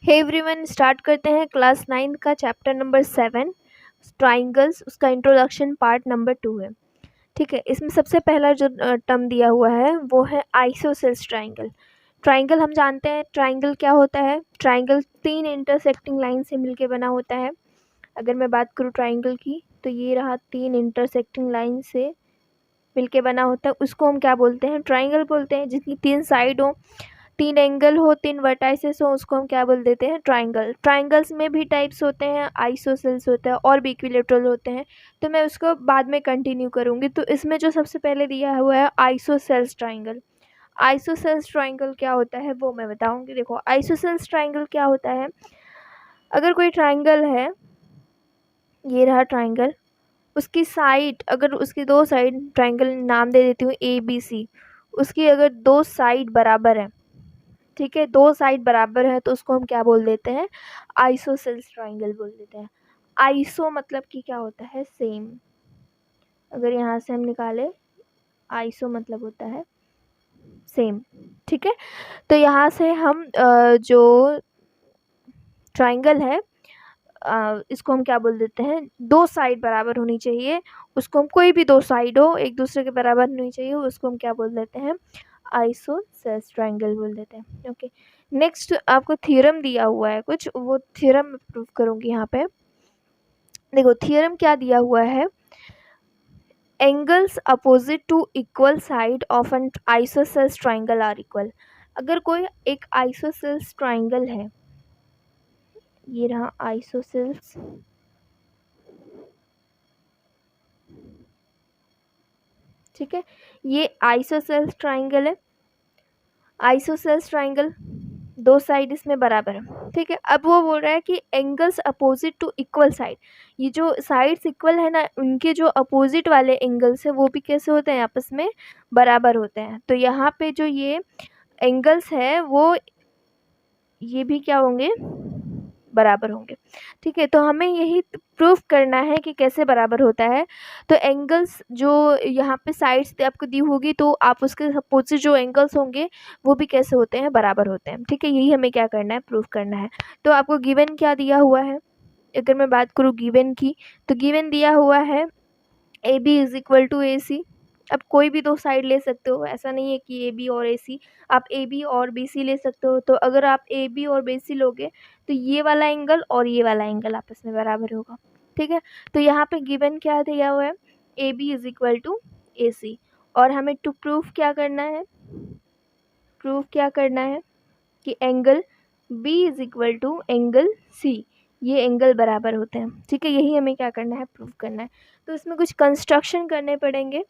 Hey everyone, start करते हैं class 9 का चैप्टर नंबर 7 ट्राइंगल्स। उसका इंट्रोडक्शन पार्ट नंबर 2 है। ठीक है, इसमें सबसे पहला जो टर्म दिया हुआ है वो है आइसोसेल्स ट्राइंगल। ट्राइंगल हम जानते हैं, ट्राइंगल क्या होता है। ट्राइंगल 3 इंटरसेक्टिंग लाइन से मिलके बना होता है। अगर मैं बात करूँ ट्राइंगल की, तो ये रहा 3 इंटरसेक्टिंग लाइन से मिलके बना होता है, उसको हम क्या बोलते हैं, ट्राइंगल बोलते हैं। जिसकी 3 साइड हो, 3 एंगल हो, 3 वर्टाइसेस हो, उसको हम क्या बोल देते हैं, ट्राइंगल। ट्राइंगल्स में भी टाइप्स होते हैं, आइसोसेल्स होता है और भी इक्विलेटरल होते हैं, तो मैं उसको बाद में कंटिन्यू करूँगी। तो इसमें जो सबसे पहले दिया हुआ है आइसोसेल्स ट्राइंगल। आइसोसेल्स ट्राइंगल क्या होता है वो मैं बताऊँगी। देखो, आइसोसेल्स ट्राइंगल क्या होता है। अगर कोई ट्राइंगल है, ये रहा ट्राइंगल, उसकी साइड, अगर उसकी 2 साइड, ट्राइंगल नाम दे देती हूँ ABC, उसकी अगर 2 साइड बराबर है, ठीक है, 2 साइड बराबर है, तो उसको हम क्या बोल देते हैं, आइसोसेल्स ट्राइंगल बोल देते हैं। आइसो मतलब कि क्या होता है, सेम। अगर यहाँ से हम निकाले, आइसो मतलब होता है सेम। ठीक है, तो यहाँ से हम जो ट्राइंगल है, इसको हम क्या बोल देते हैं, 2 साइड बराबर होनी चाहिए। उसको हम, कोई भी 2 साइड हो एक दूसरे के बराबर होनी चाहिए, उसको हम क्या बोल देते हैं, आइसोसेल्स ट्राइंगल बोल देते हैं। ओके, नेक्स्ट आपको थ्योरम दिया हुआ है कुछ, वो थ्योरम मैं प्रूव करूँगी यहाँ पे। देखो, थ्योरम क्या दिया हुआ है, angles opposite to equal side of an isosceles triangle are equal. अगर कोई एक आइसोसेल्स ट्राइंगल है, ये रहा आइसोसेल्स, ठीक है, ये आइसोसेल्स ट्राइंगल है। आइसोसेल्स ट्राइंगल 2 साइड इसमें बराबर है। ठीक है, अब वो बोल रहा है कि angles opposite to equal side, ये जो साइड्स इक्वल है ना, उनके जो अपोजिट वाले एंगल्स है वो भी कैसे होते हैं, आपस में बराबर होते हैं। तो यहाँ पे जो ये एंगल्स है वो, ये भी क्या होंगे, बराबर होंगे। ठीक है, तो हमें यही प्रूफ करना है कि कैसे बराबर होता है। तो एंगल्स जो यहाँ पे साइड्स आपको दी होगी, तो आप उसके अपोजिट जो एंगल्स होंगे वो भी कैसे होते हैं, बराबर होते हैं। ठीक है, यही हमें क्या करना है, प्रूफ करना है। तो आपको गिवन क्या दिया हुआ है, अगर मैं बात करूँ गिवन की, तो गिवन दिया हुआ है AB is equal to AC। अब कोई भी 2 साइड ले सकते हो, ऐसा नहीं है कि AB और AC, आप AB और BC ले सकते हो। तो अगर आप AB और BC लोगे, तो ये वाला एंगल और ये वाला एंगल आपस में बराबर होगा। ठीक है, तो यहाँ पे गिवन क्या दिया हुआ है, AB is equal to AC, और हमें टू प्रूफ क्या करना है, प्रूफ क्या करना है कि angle B is equal to angle C, ये एंगल बराबर होते हैं। ठीक है, यही हमें क्या करना है, प्रूफ करना है। तो इसमें कुछ कंस्ट्रक्शन करने पड़ेंगे।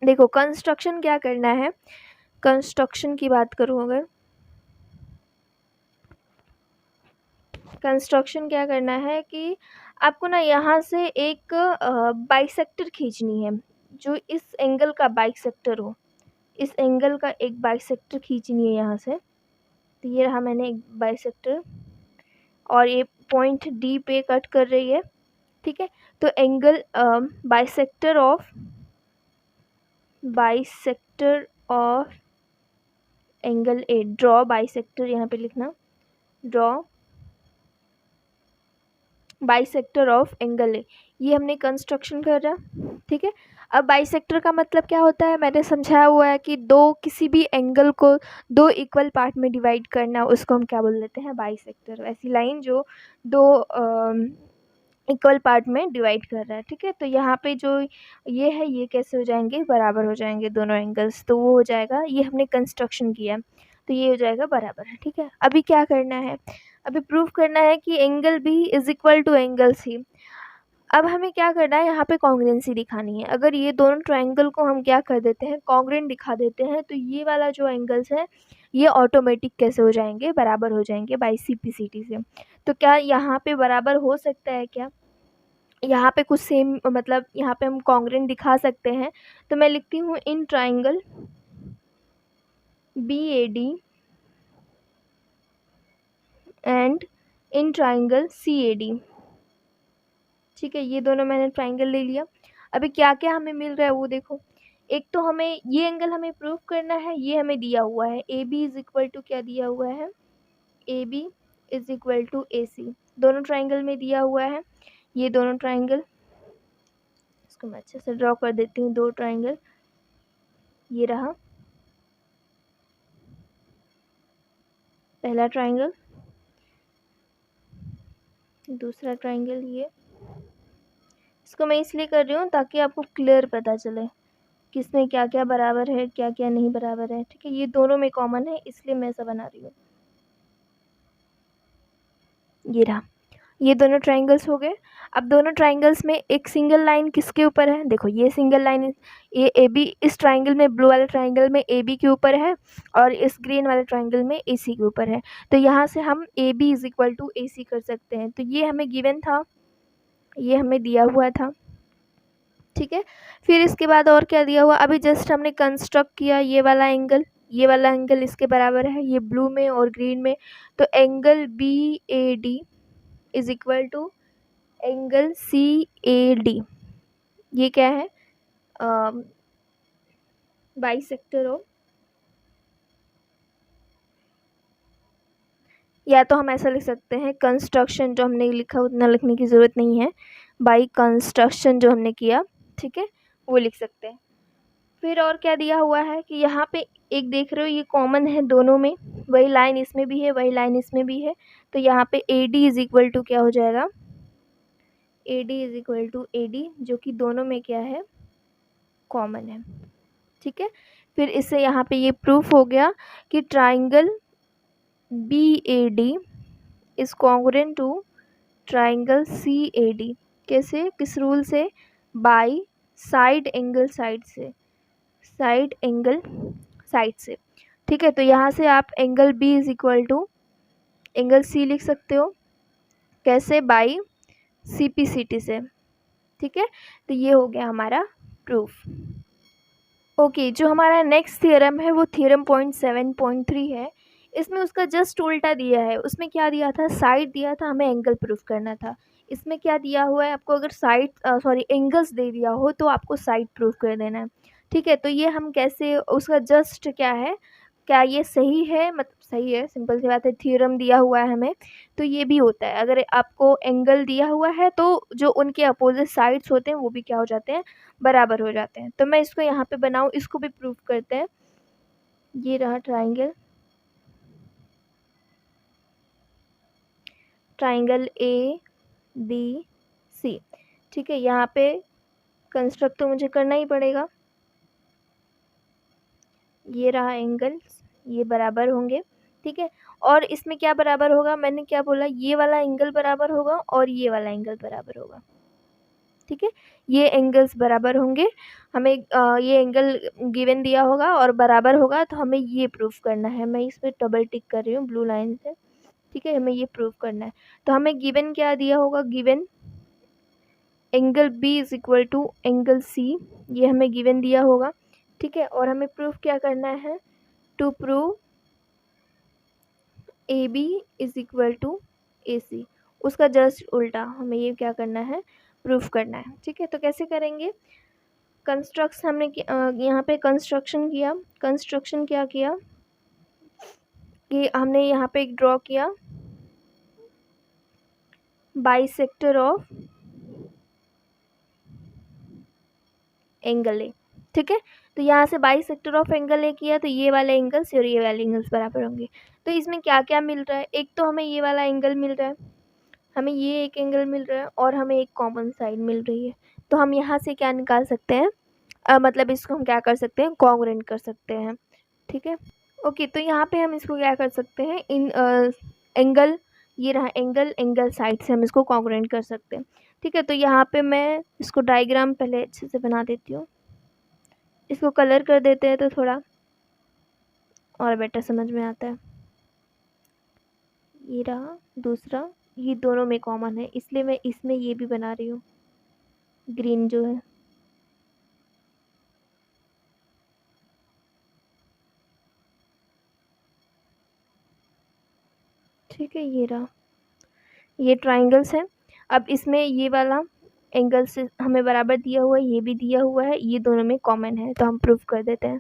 देखो, कंस्ट्रक्शन क्या करना है, कंस्ट्रक्शन की बात करूँ अगर, कंस्ट्रक्शन क्या करना है कि आपको ना यहाँ से एक बाइसेक्टर खींचनी है, जो इस एंगल का बाइसेक्टर हो, इस एंगल का एक बाइसेक्टर खींचनी है यहाँ से। तो ये रहा, मैंने एक बाइसेक्टर, और ये पॉइंट D पे कट कर रही है। ठीक है, तो angle bisector of angle A, draw bisector, यहाँ पे लिखना, draw bisector of angle A, ये हमने कंस्ट्रक्शन कर रहा। ठीक है, अब बाइसेक्टर का मतलब क्या होता है, मैंने समझाया हुआ है कि दो, किसी भी एंगल को 2 इक्वल पार्ट में डिवाइड करना, उसको हम क्या बोल देते हैं, बाइसेक्टर। ऐसी लाइन जो 2 इक्वल पार्ट में डिवाइड कर रहा है। ठीक है, तो यहाँ पे जो ये है, ये कैसे हो जाएंगे, बराबर हो जाएंगे दोनों एंगल्स, तो वो हो जाएगा, ये हमने कंस्ट्रक्शन किया, तो ये हो जाएगा बराबर। ठीक है, अभी क्या करना है, अभी प्रूफ करना है कि angle B is equal to angle C। अब हमें क्या करना है, यहाँ पे कॉन्ग्रेंसी दिखानी है। अगर ये दोनों ट्राइंगल को हम क्या कर देते हैं, कॉन्ग्रेंट दिखा देते हैं, तो ये वाला जो एंगल्स है ये ऑटोमेटिक कैसे हो जाएंगे, बराबर हो जाएंगे बाई CPCT से। तो क्या यहाँ पे बराबर हो सकता है क्या, यहाँ पे कुछ सेम, मतलब यहाँ पे हम कॉन्ग्रेंट दिखा सकते हैं। तो मैं लिखती हूँ in triangle BAD and in triangle CAD। ठीक है, ये दोनों मैंने ट्राइंगल ले लिया। अभी क्या क्या हमें मिल रहा है वो देखो, एक तो हमें ये एंगल हमें प्रूफ करना है, ये हमें दिया हुआ है AB इज इक्वल टू, क्या दिया हुआ है, AB is equal to AC। दोनों ट्राइंगल में दिया हुआ है, ये दोनों ट्राइंगल, इसको मैं अच्छे से ड्रॉ कर देती हूँ। दो ट्राइंगल, ये रहा पहला ट्राइंगल, दूसरा ट्राइंगल ये। इसको मैं इसलिए कर रही हूँ ताकि आपको क्लियर पता चले किसमें क्या क्या बराबर है, क्या क्या नहीं बराबर है। ठीक है, ये दोनों में कॉमन है, इसलिए मैं ऐसा बना रही हूँ। ये रहा, ये दोनों ट्राइंगल्स हो गए। अब दोनों ट्राइंगल्स में एक सिंगल लाइन किसके ऊपर है? देखो ये सिंगल लाइन, ये AB इस ट्राइंगल में, ब्लू वाले ट्राइंगल में AB के ऊपर है और इस ग्रीन वाले ट्राइंगल में AC के ऊपर है। तो यहाँ से हम AB is equal to AC कर सकते हैं। तो ये हमें गिवन था, ये हमें दिया हुआ था। ठीक है, फिर इसके बाद और क्या दिया हुआ? अभी जस्ट हमने कंस्ट्रक्ट किया ये वाला एंगल, ये वाला एंगल इसके बराबर है, ये ब्लू में और ग्रीन में। तो angle BAD is equal to angle CAD। ये क्या है? बाइसेक्टर ऑफ, या तो हम ऐसा लिख सकते हैं कंस्ट्रक्शन, जो हमने लिखा उतना लिखने की ज़रूरत नहीं है, बाई कंस्ट्रक्शन जो हमने किया, ठीक है, वो लिख सकते हैं। फिर और क्या दिया हुआ है कि यहाँ पे एक देख रहे हो ये कॉमन है दोनों में, वही लाइन इसमें भी है, वही लाइन इसमें भी है। तो यहाँ पे AD इज इक्वल टू क्या हो जाएगा? AD is equal to AD, जो कि दोनों में क्या है? कॉमन है। ठीक है, फिर इससे यहाँ पे ये प्रूफ हो गया कि triangle BAD is congruent to triangle CAD। कैसे? किस रूल से? बाय साइड एंगल साइड से, साइड एंगल साइड से। ठीक है, तो यहाँ से आप angle B is equal to angle C लिख सकते हो। कैसे? बाई CPCT से। ठीक है, तो ये हो गया हमारा प्रूफ। ओके, जो हमारा नेक्स्ट थियरम है वो थियरम 0.7.3 है। इसमें उसका जस्ट उल्टा दिया है। उसमें क्या दिया था? साइड दिया था, हमें एंगल प्रूफ करना था। इसमें क्या दिया हुआ है आपको? अगर साइड एंगल्स दे दिया हो तो आपको साइड प्रूफ कर देना है। ठीक है, तो ये हम कैसे, उसका जस्ट क्या है, क्या ये सही है? मतलब सही है, सिंपल सी बात है, थ्योरम दिया हुआ है हमें, तो ये भी होता है। अगर आपको एंगल दिया हुआ है तो जो उनके अपोजिट साइड्स होते हैं वो भी क्या हो जाते हैं? बराबर हो जाते हैं। तो मैं इसको यहाँ पे बनाऊँ, इसको भी प्रूफ करते हैं। ये रहा ट्राइंगल, ट्राइंगल ABC। ठीक है, यहाँ पे कंस्ट्रक्ट तो मुझे करना ही पड़ेगा। ये रहा एंगल्स, ये बराबर होंगे। ठीक है, और इसमें क्या बराबर होगा? मैंने क्या बोला? ये वाला एंगल बराबर होगा और ये वाला एंगल बराबर होगा। ठीक है, ये एंगल्स बराबर होंगे। हमें ये एंगल गिवन दिया होगा और बराबर होगा, तो हमें ये प्रूफ करना है। मैं इस पर डबल टिक कर रही हूँ ब्लू लाइन से। ठीक है, हमें ये प्रूफ करना है। तो हमें गिवन क्या दिया होगा? Given angle B is equal to angle C, ये हमें गिवन दिया होगा। ठीक है, और हमें प्रूफ क्या करना है? To prove AB is equal to AC, उसका जस्ट उल्टा हमें ये क्या करना है? प्रूफ करना है। ठीक है, तो कैसे करेंगे? कंस्ट्रक्शन हमने यहाँ पे कंस्ट्रक्शन किया। कंस्ट्रक्शन क्या किया कि हमने यहाँ पे एक ड्रॉ किया बाइसेक्टर ऑफ एंगल A। ठीक है, तो यहाँ से बाइसेक्टर ऑफ एंगल A किया, तो ये वाले एंगल्स और ये वाले एंगल्स बराबर होंगे। तो इसमें क्या क्या मिल रहा है? एक तो हमें ये वाला एंगल मिल रहा है, हमें ये एक एंगल मिल रहा है और हमें एक कॉमन साइड मिल रही है। तो हम यहाँ से क्या निकाल सकते हैं? मतलब इसको हम क्या कर सकते हैं? कॉन्ग्रुएंट कर सकते हैं। ठीक है, ओके, तो यहाँ पे हम इसको क्या कर सकते हैं? इन एंगल, ये रहा एंगल, एंगल साइड से हम इसको कॉन्ग्रुएंट कर सकते हैं। ठीक है, तो यहाँ पे मैं इसको डायग्राम पहले अच्छे से बना देती हूँ। इसको कलर कर देते हैं तो थोड़ा और बेटर समझ में आता है। ये रहा दूसरा, ये दोनों में कॉमन है, इसलिए मैं इसमें ये भी बना रही हूँ, ग्रीन जो है। ठीक है, ये रहा, ये ट्राइंगल्स हैं। अब इसमें ये वाला एंगल से हमें बराबर दिया हुआ है, ये भी दिया हुआ है, ये दोनों में कॉमन है, तो हम प्रूफ कर देते हैं।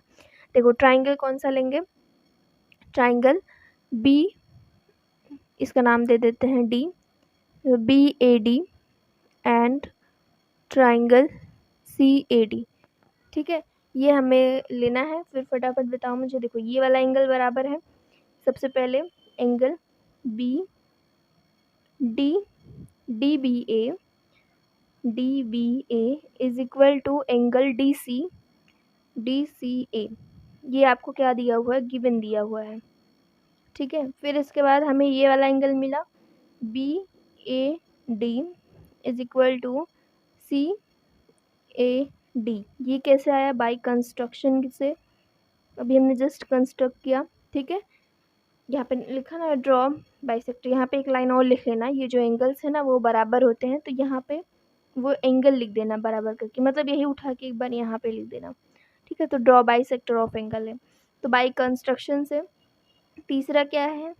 देखो ट्राइंगल कौन सा लेंगे? ट्राइंगल इसका नाम दे देते हैं D, BAD and triangle CAD। ठीक है, ये हमें लेना है। फिर फटाफट बताओ मुझे। देखो ये वाला एंगल बराबर है, सबसे पहले angle DBA is equal to angle DCA। ये आपको क्या दिया हुआ है, गिवन दिया हुआ है। ठीक है, फिर इसके बाद हमें ये वाला एंगल मिला BAD is equal to CAD। ये कैसे आया, बाय कंस्ट्रक्शन से, अभी हमने जस्ट कंस्ट्रक्ट किया। ठीक है, यहाँ पे लिखा ना ड्रॉ बाइसेक्टर, यहाँ पे एक लाइन और लिख लेना, ये जो एंगल्स है ना वो बराबर होते हैं, तो यहाँ पे वो एंगल लिख देना बराबर करके, मतलब यही उठा के एक बार यहाँ पे लिख देना। ठीक है, तो ड्रॉ बाइसेक्टर ऑफ एंगल है, तो बाई कंस्ट्रक्शन से। तीसरा क्या है,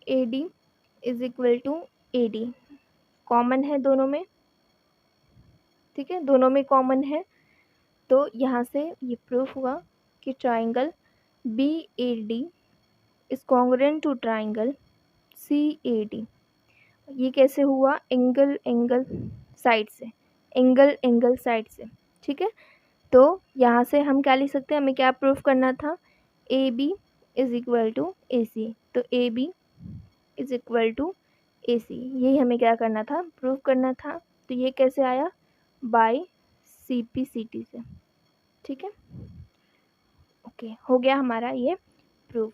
AD is equal to AD, common है दोनों में। ठीक है, दोनों में कॉमन है, तो यहाँ से ये प्रूफ हुआ कि triangle BAD is congruent to triangle CAD। ये कैसे हुआ, एंगल साइड से, एंगल साइड से। ठीक है, तो यहाँ से हम क्या लिख सकते हैं, हमें क्या प्रूफ करना था, AB is equal to AC, तो AB is equal to AC, यही हमें क्या करना था, प्रूफ करना था। तो ये कैसे आया, बाय CPCT से। ठीक है, ओके, हो गया हमारा ये प्रूफ।